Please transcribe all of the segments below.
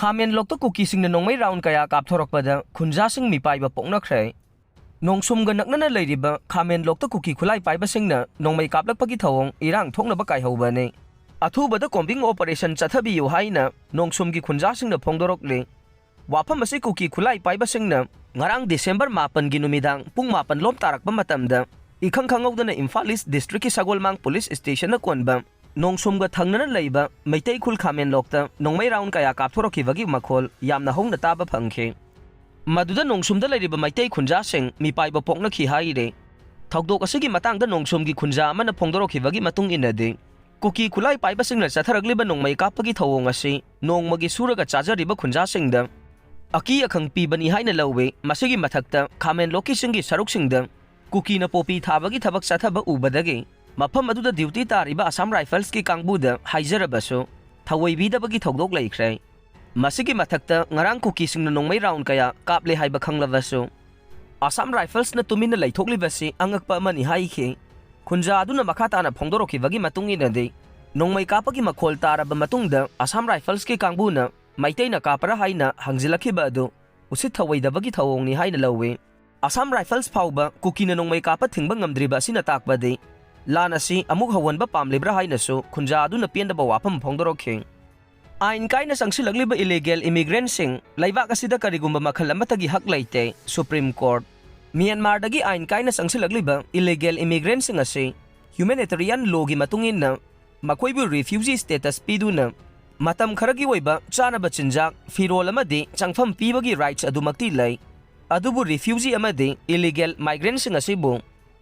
Khamenlokta Kukisingna Nongmei round kaya Kapthorakpada Khunjasing Mipaiba Poknakhre Nongsumga naknana leiriba Khamenlokta Kuki Khulai Paibasingna Nongmei kaplakpagi thawong irang thoknaba kaihobane athubada combing operation chathabiyu haina nongsumgi Khunjasingna phongdorokle wafam asi Kuki Khulai Paibasingna ngarang December 8 gi numidang pung 8 lom tarakba matamda ikhangkhangawdana Imphal East District ki Sagolmang Police Station na konba Nongsumga thangnana leiba Meitai Khul Khamenlokta Nongmei round kaya Kapthorakibagi makhol yamna hongna taba phangkhe Maduda Nongsumda leiriba Meitai Khunjasing Mipaiba Poknakhre haire thawdok asigi matangda Nongsumgi Khunja amana phongdorokibagi matung inade Kuki Khulai Paibasingna chatharagliba Nongmei kapagi thawong asi nongmagi suraga chajariba Khunjasingda aki akhang pibani haina lawe masigi mathakta Khamenlokki singi saruksingda Kuki na popi thabagi thabak chathaba ubadagi mafam aduda duty tariba Assam Rifles ki kangbuda haijarabaso thawoibidabagi thawdok leikhre masigi mathakta ngarang Kukisingna Nongmei round kaya kaple haiba khanglavaso Assam Rifles na tumina leithoklibasi angakpa amani haikhe Khunja aduna makhatana phongdorokibagi matunginade Nongmei kapagi makhol taraba matungda Assam Rifles ki kangbuna Maitei na kapara haina hangzilakhiba adu usit thawoidabagi thawongni haina lawe Assam Rifles phauba Kuki na Nongmei kapa thingba ngamdriba asina takbade Lanasi amuk hawanba pamlibra hainaso Khunja aduna piendaba wapam phongdorokhe Ain Kaina Changsillakliba illegal Migrantsing Leibak Asida Karigumba Makhal Amattagi Hak Leite Supreme Court Myanmar dagi Ain Kaina Changsillakliba illegal Migrantsing ase humanitarian law gi matunginna makoibu refugee status piduna matam kharagi oiba chanaba chinjak firol amadi changpham pibagi rights adumakti lei adubu refugee amadi illegal migrantsing asibu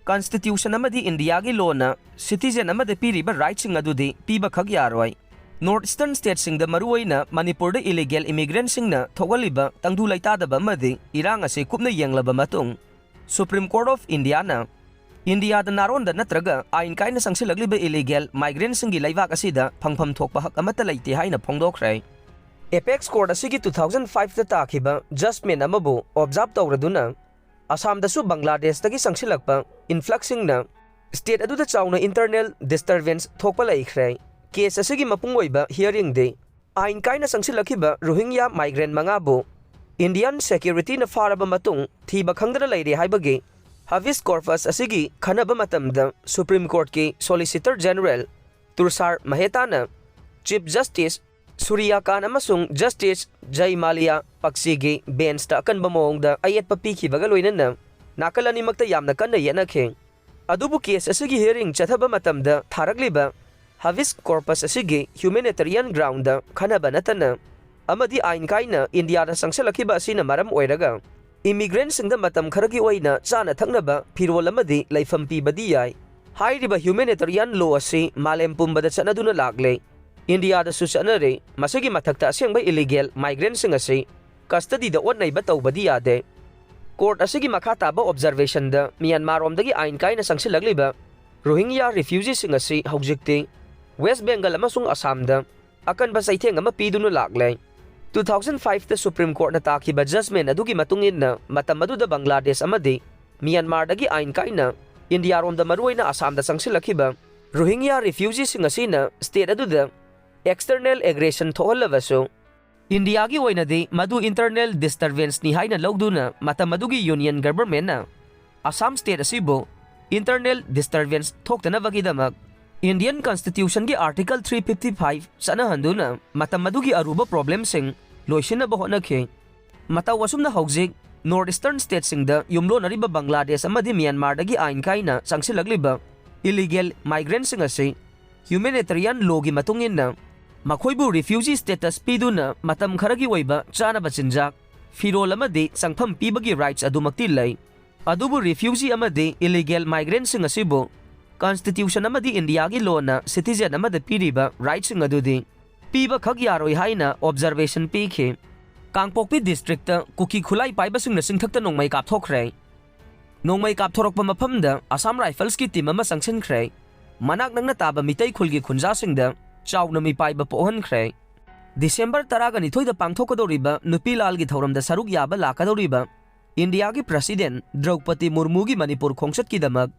Constitution amadi India gi law na citizen amadi piriba rights adudi piba khag yaroi Northeastern states sing da maruoina Manipur da illegal immigrants sing na thogaliba tangdu laitadaba amadi irang ase kupna yenglaba matung Supreme Court of India na India da naronda natraga Ain Kaina Changsillakliba illegal migrants sing gi Leibak Asida phangpham thokpa hak amata leite haina phongdokhre Apex Court asigi 2005 da takhiba judgment amabu observe tawraduna Assam da su Bangladesh dagi Changsillakpa influxing na state adu da chawna internal disturbance thokpa leikhre Case asigi mapung oiba hearing day Ain Kaina Changsillakhiba Rohingya migrant mangabu Indian security na faraba matung thiba khangdana leire haibagi Habeas corpus asigi khanaba matamda Supreme Court ki Solicitor General Tursar Mahetana Chief Justice Surya Khan amasung Justice Jai Malia paksigi bench ta akanba mawngda ayat papikhibaga loinana nakalani makta yamna kanna yanakhe adubu case asigi hearing chathaba matamda tharagliba Habeas corpus asigi humanitarian ground da khanaba natana amadi Ain Kaina India da Changsillakhiba asina maram oiraga immigrants singda matam kharagi oina chana thaknaba firol amadi leifam pibadi yai hairiba humanitarian law asi malem pumbada chanaduna lagle India da su chanare masagi mathakta asengba illegal migrants sing asi custody da onai ba tawbadi yade court asigi makhata ba observation da Myanmar romdagi Ain Kaina Changsillakliba Rohingya refugees sing asi haujikte West Bengal amasung Assam da akan ba saitheng ama pidunu lagle 2005 da Supreme Court na takhiba judgment adugi matungin na matam aduda Bangladesh amadi Myanmar dagi Ain Kaina India rom da maruoina Assam da Changsillakhiba Rohingya refugees sing asina state aduda external aggression thohalawaso India gi oina di madu internal disturbance ni haina logduna matam adugi union government na Assam state asibo internal disturbance thoktana bagidamak Indian Constitution ki Article 355 sana handuna matam adugi aruba problem sing loisina ba honakhe mata wasumna haujik Northeastern states sing da yumlo nariba Bangladesh amadi Myanmar dagi Ain Kaina Changsillakliba illegal migrants sing ase humanitarian law gi matungin na makoibu refugee status piduna matam kharagi oiba chana bachinjak firol amadi changpham pibagi rights adumakti lei adubu refugee amadi illegal migrants sing asibo Constitution amadi India gi law na citizen amada piriba rights ng adudi piba khag yaroi haina observation pikhe Kangpokpi district ta Kuki Khulai Paibasingna Chingthakta Nongmei Kapthokhre Nongmei Kapthorakpa mafamda Assam Rifles ki team ama sangsinkhre manak nangna taba Mitei Khulgi Khunjasingda chawna Mipaiba pohankhre December 12 da pangthokadoriba Nupilal gi thoramda saruk yaba lakadoriba India gi President Draupadi Murmu gi Manipur khongsat ki damak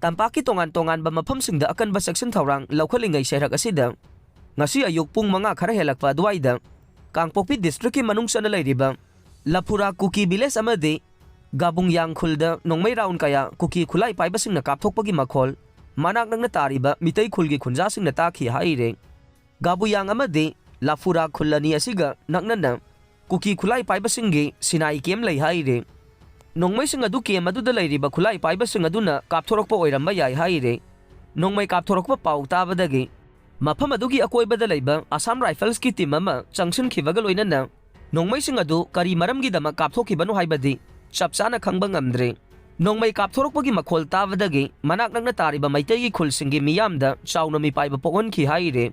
Tampaki tongan-tongan ba mafamsingda akan ba section thawrang lawkhalingai serak asida ngasi ayuk pung mga khara helakpa duaida Kangpokpi district ki manung sana leiriba Lapura Kuki village amadi Gabung yang khulda Nongmei round kaya Kuki Khutlai Paibasingna Kapthokhpagi makhol manak nangna tariba mitai khulgi Khunjasingna takhi haire Gabu yang amadi Lapura khulani asiga naknana Kuki Khutlai Paibasinggi sinai kem lei haire Nongmei sing adu kem adu da leiriba Khutlai Paibasing aduna Kapthorakpa oiramba yai haire Nongmei Kapthorakpa pau tabadagi Mafam adugi akoibada leiba Assam Rifles ki team ama changsinkibaga loinana Nongmei sing adu kari maramgi dama kapthokhibanu haibadi chapchana khangba ngamdre Nongmei Kapthorakpagi makhol tabadagi manak nangna tariba maitai khulsingi miyamda chauna Mipaiba pokon ki haire